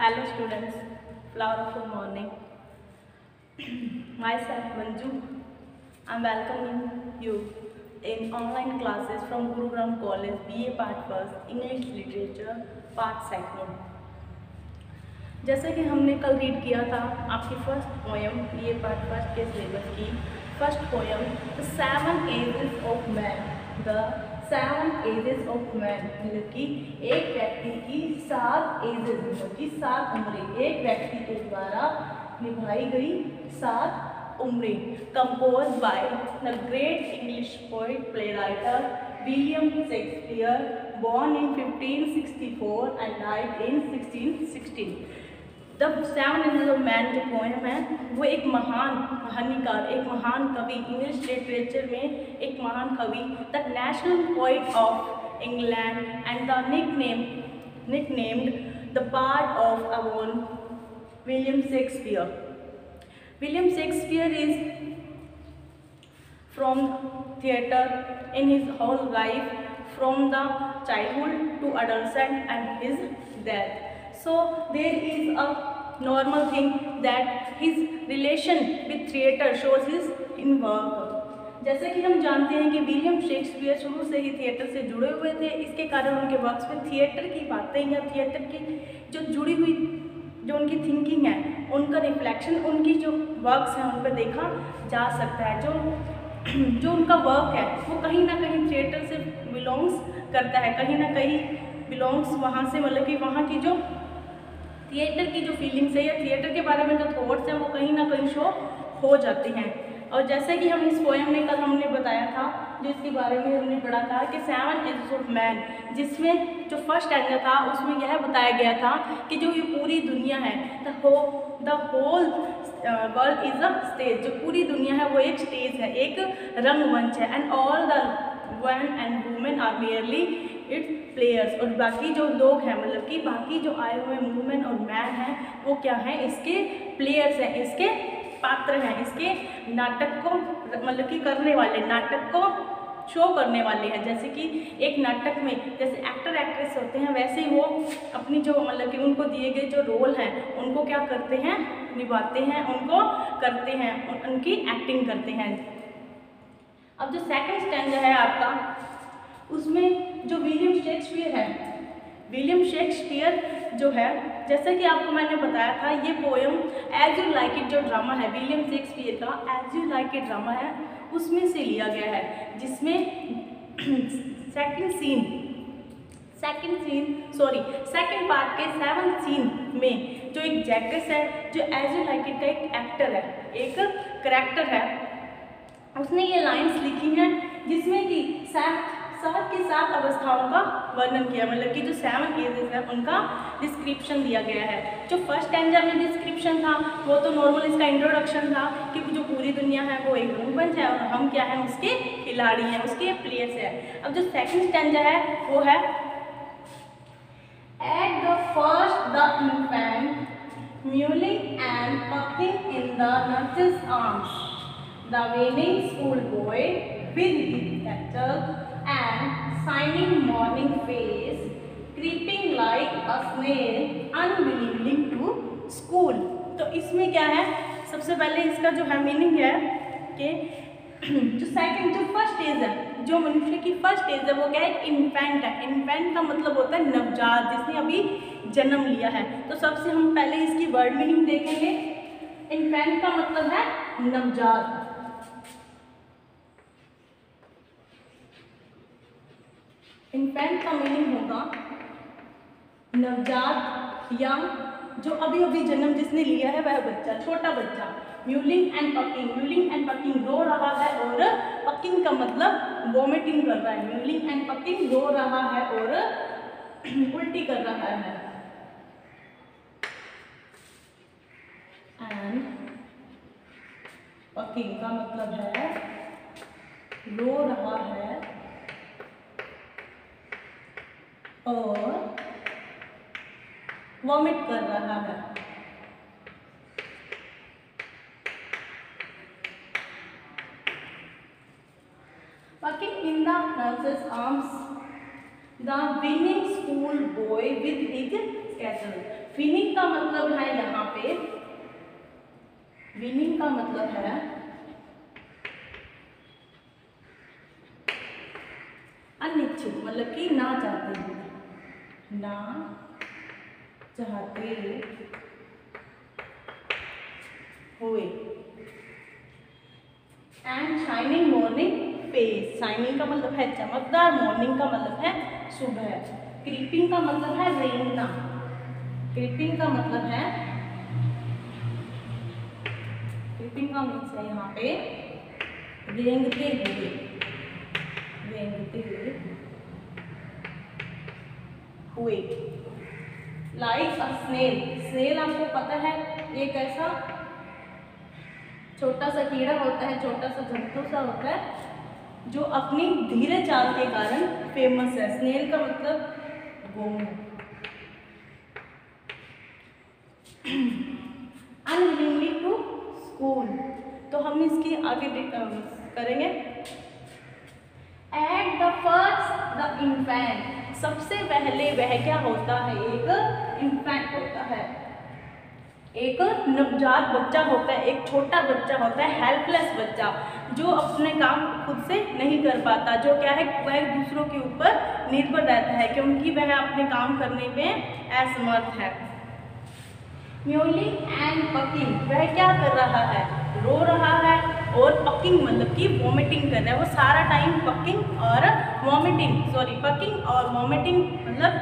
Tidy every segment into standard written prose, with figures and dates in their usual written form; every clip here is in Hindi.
Hello students, flower of the morning. Myself Manju. I'm welcoming you in online classes from Gurugram College, BA Part First, English Literature, Part Second. जैसे कि हमने कल रीड किया था आपकी first poem BA Part First के सिलेबस की first poem the 7 ages of man. The 7 ages of man मतलब कि एक व्यक्ति की 7 एजेस मतलब कि 7 उम्रें, एक व्यक्ति के द्वारा निभाई गई 7 उम्रें, compose by the great English poet playwright William Shakespeare, born in 1564 and died in 1616। The 7 ages of man जो पोएम है वो एक महान कहानीकार, एक महान कवि, इंग्लिश लिटरेचर में एक महान कवि, the national poet of England and the nicknamed the bard of Avon William Shakespeare. William Shakespeare is from theatre in his whole life, from the childhood to adolescence and his death. So there is a normal thing that his relation with theatre shows his in work. जैसे कि हम जानते हैं कि विलियम शेक्सपियर शुरू से ही थिएटर से जुड़े हुए थे, इसके कारण उनके वर्क्स में थिएटर की बातें या थिएटर की जो जुड़ी हुई जो उनकी थिंकिंग है उनका रिफ्लेक्शन उनकी जो वर्क्स हैं उन पर देखा जा सकता है। जो उनका वर्क है वो कहीं ना कहीं थिएटर से बिलोंग्स करता है, कहीं ना कहीं बिलोंग्स वहाँ से, मतलब कि वहाँ की जो थिएटर की जो फीलिंग्स है या थिएटर के बारे में जो थॉट्स हैं वो कहीं ना कहीं शो हो जाती हैं। और जैसे कि हम इस पोएम में कल हमने बताया था, जो इसके बारे में हमने पढ़ा था कि 7 एजेस ऑफ मैन, जिसमें जो फर्स्ट स्टैंजा था उसमें यह बताया गया था कि जो ये पूरी दुनिया है, the whole world is a stage, जो पूरी दुनिया है वो एक स्टेज है, एक रंगमंच है, and all the man and women are merely its players, और बाकी जो लोग हैं मतलब कि बाकी जो आए हुए वुमेन और मैन हैं वो क्या हैं, इसके प्लेयर्स हैं, इसके पात्र हैं, इसके नाटक को मतलब कि करने वाले, नाटक को शो करने वाले हैं। जैसे कि एक नाटक में जैसे एक्टर एक्ट्रेस होते हैं वैसे ही वो अपनी जो मतलब कि उनको दिए गए जो रोल हैं उनको क्या करते हैं, निभाते हैं, उनको करते हैं, उनकी एक्टिंग करते हैं। अब जो सेकंड स्टैंजा है आपका, उसमें जो विलियम शेक्सपियर है, विलियम शेक्सपियर जो है, जैसे कि आपको मैंने बताया था ये poem as you like it जो ड्रामा है विलियम शेक्सपियर का as you like it drama है उसमें से लिया गया है, जिसमें सेकंड पार्ट के 7th सीन में जो एक जैकस है, जो एज यू लाइक इट का एक एक्टर है, एक करेक्टर है, उसने ये लाइन्स लिखी हैं जिसमें कि 7 की 7 अवस्थाओं का वर्णन किया, मतलब कि जो 7 एजेस है उनका डिस्क्रिप्शन दिया गया है। जो फर्स्ट स्टैंजा में डिस्क्रिप्शन था वो तो नॉर्मल इसका इंट्रोडक्शन था कि जो पूरी दुनिया है वो एक रंगमंच है और हम क्या हैं, उसके खिलाड़ी हैं, उसके प्लेयर्स हैं। अब जो सेकंड स्टैंजा है वो है at the first the infant mewling and packing in the nurse's arms, the वेनिंग school boy with his cattle and shining morning face, creeping like a snail, unwillingly to school। तो इसमें क्या है, सबसे पहले इसका जो है मीनिंग है कि जो फर्स्ट एज है, जो मनुष्य की फर्स्ट एज है वो क्या है, इन्फेंट है। इन्फेंट का मतलब होता है नवजात, जिसने अभी जन्म लिया है। तो सबसे हम पहले इसकी वर्ड मीनिंग देखेंगे। इन्फेंट का मतलब है नवजात, इन्फेंट का मीनिंग होगा नवजात या जो अभी अभी जन्म जिसने लिया है वह बच्चा, छोटा बच्चा। म्यूलिंग एंड पकिंग रो रहा है, और पकिंग का मतलब वॉमिटिंग कर रहा है। म्यूलिंग एंड पकिंग रो रहा है और उल्टी कर रहा है। एंड पकिंग का मतलब है रो रहा है और वॉमिट कर रहा है। Working in the nurse's arms, the winning school school boy with his castle. Winning का मतलब है यहाँ पे, विनिंग का मतलब है अनिच्छुक, मतलब कि ना चाहते हुए, ना चाहते हुए। And shining morning face, shining का मतलब है चमकदार, मॉर्निंग का मतलब है सुबह, क्रीपिंग का मतलब है रेंगना, क्रीपिंग का मतलब है, क्रीपिंग का मीन्स है यहाँ पे रेंगते हुए, रेंगते हुए। लाइक अ स्नेल, स्नेल आपको पता है एक ऐसा छोटा सा कीड़ा होता है, छोटा सा जंतु सा होता है जो अपनी धीरे चाल के कारण फेमस है। स्नेल का मतलब गोंद। अनविलिंगली टू स्कूल, तो हम इसकी आगे करेंगे। At the first the infant, सबसे पहले वह क्या होता है, एक इन्फेंट होता है, एक नवजात बच्चा होता है, एक छोटा बच्चा होता है, हेल्पलेस बच्चा जो अपने काम खुद से नहीं कर पाता, जो क्या है वह दूसरों के ऊपर निर्भर रहता है क्योंकि वह अपने काम करने में असमर्थ है। म्यूलिंग एंड पकिंग, वह क्या कर रहा है, रो रहा है, और पकिंग मतलब कि वॉमिटिंग कर रहा है, वो सारा टाइम पकिंग और वॉमिटिंग, सॉरी पकिंग और वॉमिटिंग मतलब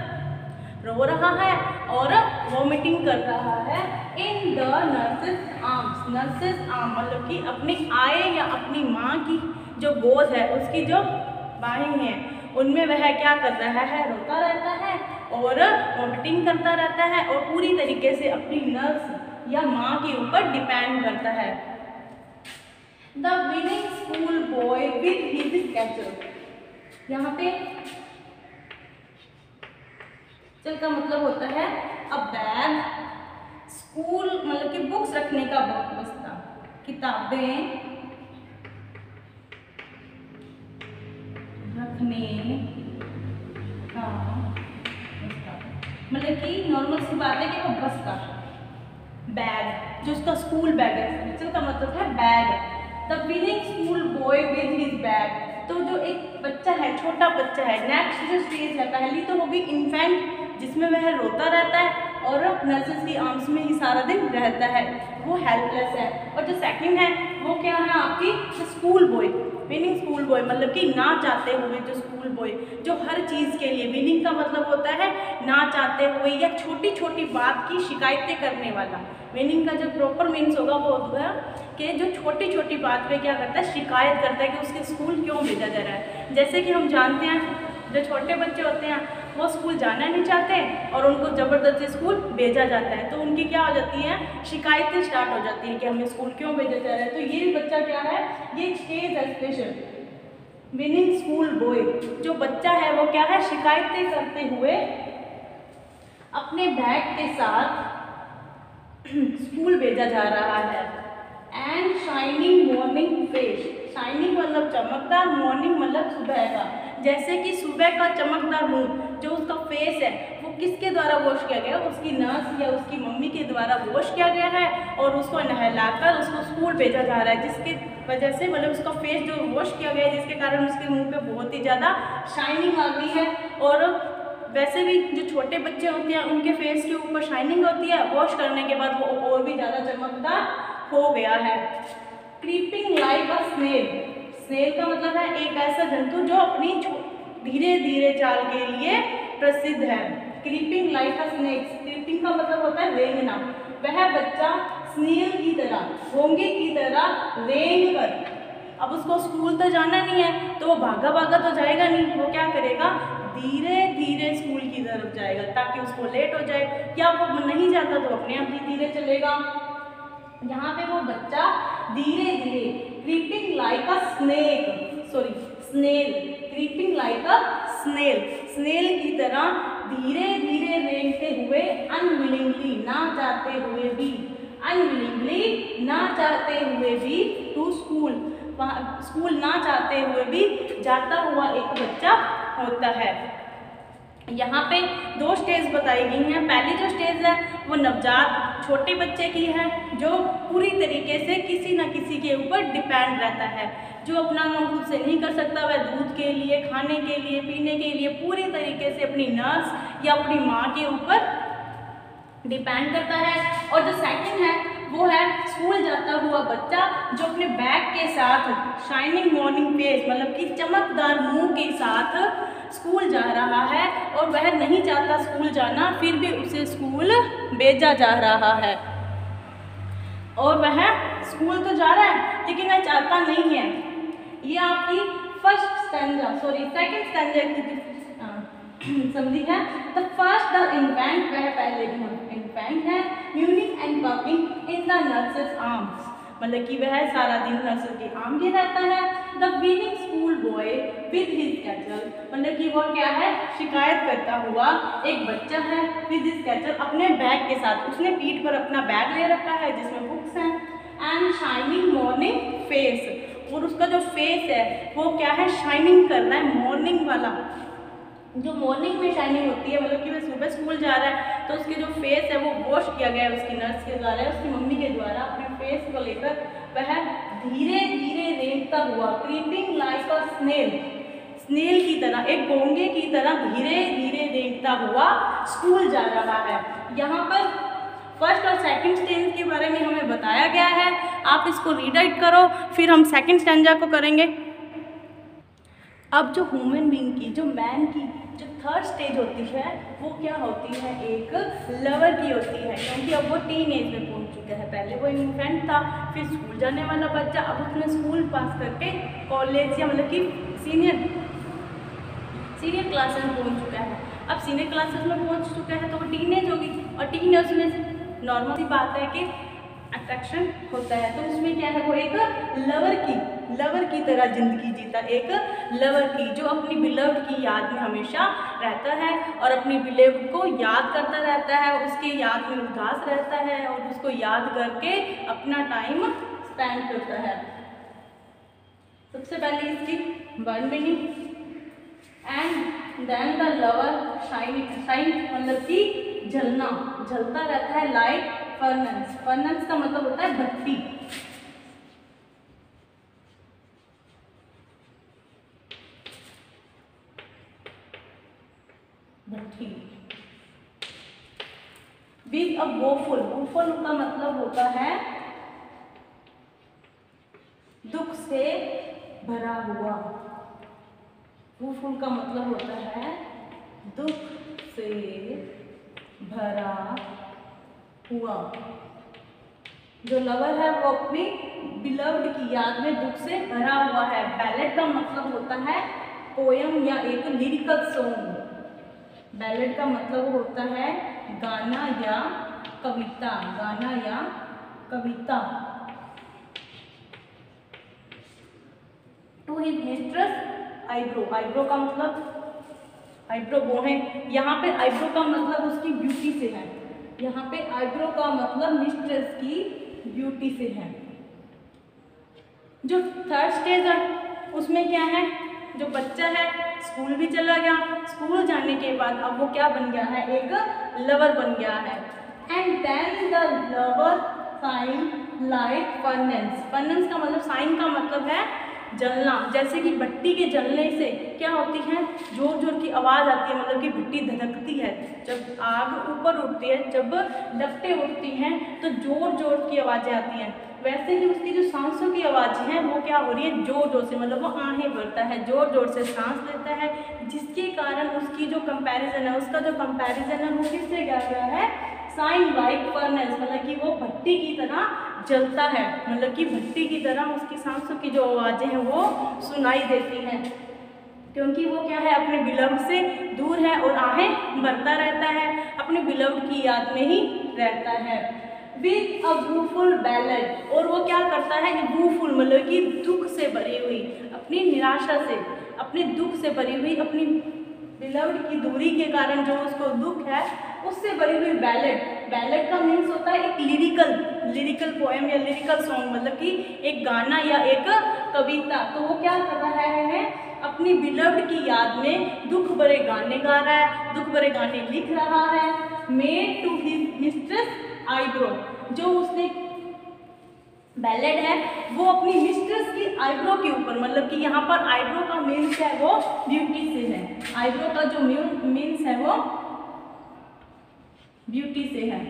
रो रहा है और वॉमिटिंग कर रहा है। इन the nurse's arms, nurses arm मतलब कि अपनी आए या अपनी माँ की जो गोद है उसकी जो बाहें हैं उनमें वह क्या कर रहा है, रोता रहता है और वॉमिटिंग करता रहता है और पूरी तरीके से अपनी नर्स या माँ के ऊपर डिपेंड करता है। The whining schoolboy with his satchel, यहाँ पे चल का मतलब होता है अ बैग, स्कूल मतलब कि बुक्स रखने का बस्ता, किताबें रखने का बस्ता, मतलब कि नॉर्मल सी बात है कि वो बस्ता, बैग जो उसका स्कूल बैग है, चल का मतलब है bag. The whining schoolboy with his bag, तो जो एक बच्चा है, छोटा बच्चा है, नेक्स्ट जो स्टेज है, पहली तो होगी इन्फेंट जिसमें वह रोता रहता है और नर्सेस की आर्म्स में ही सारा दिन रहता है, वो हेल्पलेस है। और जो सेकंड है वो क्या है आपकी school boy, winning school boy मतलब कि ना चाहते हुए जो स्कूल बॉय जो हर चीज़ के लिए, विनिंग का मतलब होता है ना चाहते हुए या छोटी छोटी बात की शिकायतें करने वाला। विनिंग का जो प्रॉपर मीन्स होगा वो होगा कि जो छोटी छोटी बात पे क्या करता है, शिकायत करता है कि उसके स्कूल क्यों भेजा जा रहा है। जैसे कि हम जानते हैं जो छोटे बच्चे होते हैं वो स्कूल जाना नहीं चाहते और उनको ज़बरदस्ती स्कूल भेजा जाता है, तो उनकी क्या हो जाती है, शिकायतें स्टार्ट हो जाती हैं कि हमें स्कूल क्यों भेजा जा रहा है। तो ये बच्चा क्या है, ये स्टेज है स्पेशल विनिंग स्कूल बॉय, जो बच्चा है वो क्या है, शिकायतें करते हुए अपने बैग के साथ स्कूल भेजा जा रहा है। And shining morning face, shining मतलब चमकदार, मॉर्निंग मतलब सुबह का, जैसे कि सुबह का चमकदार मुंह जो उसका फेस है वो किसके द्वारा वॉश किया गया, उसकी नर्स या उसकी मम्मी के द्वारा वॉश किया गया है और उसको नहलाकर उसको स्कूल भेजा जा रहा है, जिसके वजह से मतलब उसका फेस जो वॉश किया गया है जिसके कारण उसके मुंह पे बहुत ही ज़्यादा शाइनिंग आ गई है। और वैसे भी जो छोटे बच्चे होते हैं उनके फेस के ऊपर शाइनिंग होती है, वॉश करने के बाद वो और भी ज़्यादा चमकदार हो गया है। Creeping like a snail, snail का मतलब है एक ऐसा जंतु जो अपनी धीरे धीरे चाल के लिए प्रसिद्ध है। Creeping like a snake, creeping का मतलब होता है रेंगना, वह बच्चा स्नेल की तरह, घोंगे की तरह रेंग कर, अब उसको स्कूल तो जाना नहीं है तो वो भागा भागा तो जाएगा नहीं, वो क्या करेगा, धीरे धीरे स्कूल की तरफ जाएगा ताकि उसको लेट हो जाए, या वो नहीं जाता तो अपने आप ही धीरे चलेगा। यहाँ पे वो बच्चा धीरे धीरे creeping like a snake, sorry snail, creeping like a snail, snail की तरह धीरे धीरे रेंगते हुए, अनविलिंगली ना चाहते हुए भी, अनविलिंगली ना चाहते हुए भी टू स्कूल, स्कूल ना चाहते हुए भी जाता हुआ एक बच्चा होता है। यहाँ पे 2 स्टेज बताई गई हैं। पहली जो स्टेज है वो नवजात छोटे बच्चे की है, जो पूरी तरीके से किसी न किसी के ऊपर डिपेंड रहता है, जो अपना काम खुद से नहीं कर सकता। वह दूध के लिए, खाने के लिए, पीने के लिए पूरी तरीके से अपनी नर्स या अपनी माँ के ऊपर डिपेंड करता है। और जो सेकंड है वो है स्कूल जाता हुआ बच्चा, जो अपने बैग के साथ शाइनिंग मॉर्निंग फेस मतलब कि चमकदार मुंह के साथ स्कूल जा रहा है, और वह नहीं चाहता स्कूल जाना, फिर भी उसे स्कूल भेजा जा रहा है। और वह स्कूल तो जा रहा है लेकिन वह चाहता नहीं है। ये आपकी सेकंड स्टैंजा की समझी है। द फर्स्ट द इन्फेंट, वह पहले इन्फेंट है, unique and puking in the nurse's arms, मतलब कि वह सारा दिन नर्स के आर्म में रहता है। The whining schoolboy with his satchel, मतलब कि वो क्या है, शिकायत करता हुआ एक बच्चा है विद हिज कैचल, अपने बैग के साथ। उसने पीठ पर अपना बैग ले रखा है जिसमें बुक्स हैं। एंड शाइनिंग मॉर्निंग फेस, और उसका जो फेस है वो क्या है, शाइनिंग कर रहा है, मॉर्निंग वाला। जो मॉर्निंग में शाइनिंग होती है, मतलब कि वह सुबह स्कूल जा रहा है तो उसके जो फेस है वो वॉश किया गया है उसकी नर्स के द्वारा, उसकी मम्मी के द्वारा। अपने फेस को लेकर वह धीरे धीरे रेंगता हुआ, क्रीपिंग लाइक अ स्नेल की तरह, एक घोंगे की तरह धीरे धीरे रेंगता हुआ स्कूल जा रहा है। यहाँ पर फर्स्ट और सेकंड स्टेंज के बारे में हमें बताया गया है। आप इसको रीडाइट करो, फिर हम सेकंड स्टेंजा को करेंगे। अब जो ह्यूमन बीइंग की, जो मैन की जो थर्ड स्टेज होती है वो क्या होती है, एक लवर की होती है, क्योंकि अब वो टीन एज में पहुंच चुका है। पहले वो इन्फेंट था, फिर स्कूल जाने वाला बच्चा, अब उसने स्कूल पास करके कॉलेज या मतलब कि सीनियर क्लासेस में पहुंच चुका है। अब सीनियर क्लासेस में पहुंच चुका है तो वो टीन एज होगी, और टीन एज में नॉर्मल सी बात है कि अट्रैक्शन होता है, तो उसमें क्या है, वो एक लवर की तरह जिंदगी जीता, एक लवर की, जो अपनी बिलव्ड की याद में हमेशा रहता है और अपनी बिलव्ड को याद करता रहता है, उसके याद में उदास रहता है और उसको याद करके अपना टाइम स्पेंड करता है। सबसे पहले इसकी word meaning, and then the lover shine मतलब कि जलना, जलता रहता है, लाइक फर्नेस का मतलब होता है भट्टी। विद अ वोफुल का मतलब होता है दुख से भरा हुआ। वोफुल का मतलब होता है दुख से भरा हुआ। जो लवर है वो अपनी बिलव्ड की याद में दुख से भरा हुआ है। बैलेड का मतलब होता है पोयम या एक लिरिकल सॉन्ग। बैलेड का मतलब होता है गाना या कविता, गाना या कविता। टू हिज मिस्ट्रेस आईब्रो का मतलब आईब्रो वो है, यहाँ पे आईब्रो का मतलब उसकी ब्यूटी से है, यहाँ पे आईब्रो का मतलब मिस्ट्रेस की ब्यूटी से है। जो थर्ड स्टेज है उसमें क्या है, जो बच्चा है स्कूल भी चला गया, स्कूल जाने के बाद अब वो क्या बन गया है, एक लवर बन गया है। And then the lover sighing like furnace का मतलब, साइन का मतलब है जलना। जैसे कि भट्टी के जलने से क्या होती है, जोर जोर की आवाज़ आती है, मतलब कि भट्टी धधकती है। जब आग ऊपर उठती है, जब लपटें उठती हैं तो जोर जोर की आवाज़ें आती हैं। वैसे ही उसकी जो सांसों की आवाज़ हैं वो क्या हो रही है, जोर जोर से, मतलब वो आहें भरता है, जोर जोर से सांस लेता है, जिसके कारण उसकी जो कंपैरिजन है, उसका जो कंपैरिजन है वो किससे किया गया है, साइन लाइक फर्नेस, मतलब कि वो भट्टी की तरह जलता है, मतलब कि भट्टी की तरह उसकी सांसों की जो आवाज़ें हैं वो सुनाई देती हैं, क्योंकि वो क्या है, अपने बिलव्ड से दूर है और आहें भरता रहता है, अपने बिलव्ड की याद में ही रहता है। विद अ वूफुल बैलेड, और वो क्या करता है, वूफुल मतलब कि दुख से भरी हुई, अपनी निराशा से, अपने दुख से भरी हुई, अपनी बिलव्ड की दूरी के कारण जो उसको दुख है उससे भरी हुई बैलेड का मीन्स होता है एक लिरिकल पोएम या लिरिकल सॉन्ग, मतलब कि एक गाना या एक कविता। तो वो क्या कर रहा है, अपनी बिलव्ड की याद में दुख भरे गाने गा रहा है, दुख भरे गाने लिख रहा है। Made to his mistress eyebrow, जो उसने बैलेड है वो अपनी मिस्ट्रेस की आईब्रो के ऊपर, मतलब कि यहाँ पर आईब्रो का मीन्स है वो ब्यूटी से है, आईब्रो का जो मीन्स है वो ब्यूटी से है।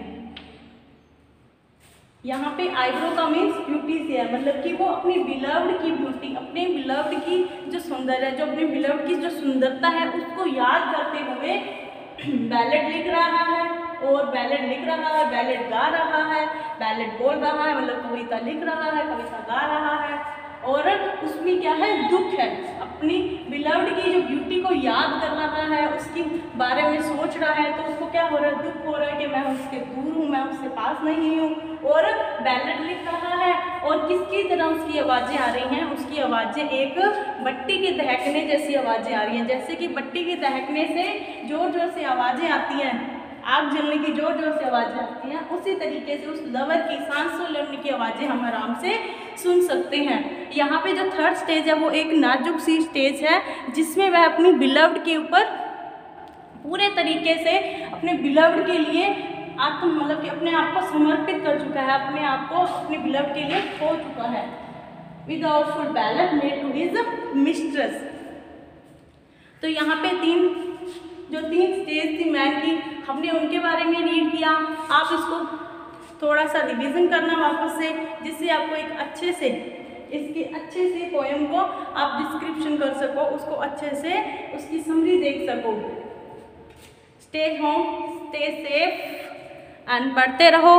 यहाँ पे आईब्रो का मीन्स ब्यूटी से है, मतलब कि वो अपनी बिलव्ड की ब्यूटी, अपने बिलव्ड की जो सौंदर्य, जो अपनी बिलव्ड की जो सुंदरता है उसको याद करते हुए बैलेड लिख रहा है, और बैलेड लिख रहा है, बैलेड गा रहा है, बैलेड बोल रहा है, मतलब कविता लिख रहा है, कविता गा रहा है। और उसमें क्या है, दुख है, अपनी बिलव्ड की जो ब्यूटी को याद कर रहा है, उसके बारे में सोच रहा है, तो उसको क्या हो रहा है, दुख हो रहा है कि मैं उसके दूर हूँ, मैं उसके पास नहीं हूँ। और बैलेड लिख रहा है, और किसकी तरह उसकी आवाज़ें आ रही हैं, उसकी आवाज़ें एक बत्ती के दहकने जैसी आवाज़ें आ रही हैं, जैसे कि बत्ती के दहकने से जोर जोर से आवाज़ें आती हैं, आग जलने की जोर जोर से आवाज़ें आती हैं, उसी तरीके से उस लवर की सांसों लेने की आवाज़ें हम आराम से सुन सकते हैं। यहाँ पे जो थर्ड स्टेज है वो एक नाजुक सी स्टेज है, जिसमें वह अपनी बिलव्ड के ऊपर पूरे तरीके से अपने बिलव्ड के लिए मतलब कि अपने आप को समर्पित कर चुका है, अपने आप को अपने बिलव्ड के लिए खो चुका है। Without full ballad made to his mistress. तो यहाँ पे तीन स्टेज थी मैन की, हमने उनके बारे में रीड किया। आप इसको थोड़ा सा रिवीजन करना वापस से, जिससे आपको एक अच्छे से पोएम को आप डिस्क्रिप्शन कर सको, उसको अच्छे से उसकी समरी देख सको। Stay home, stay safe and पढ़ते रहो।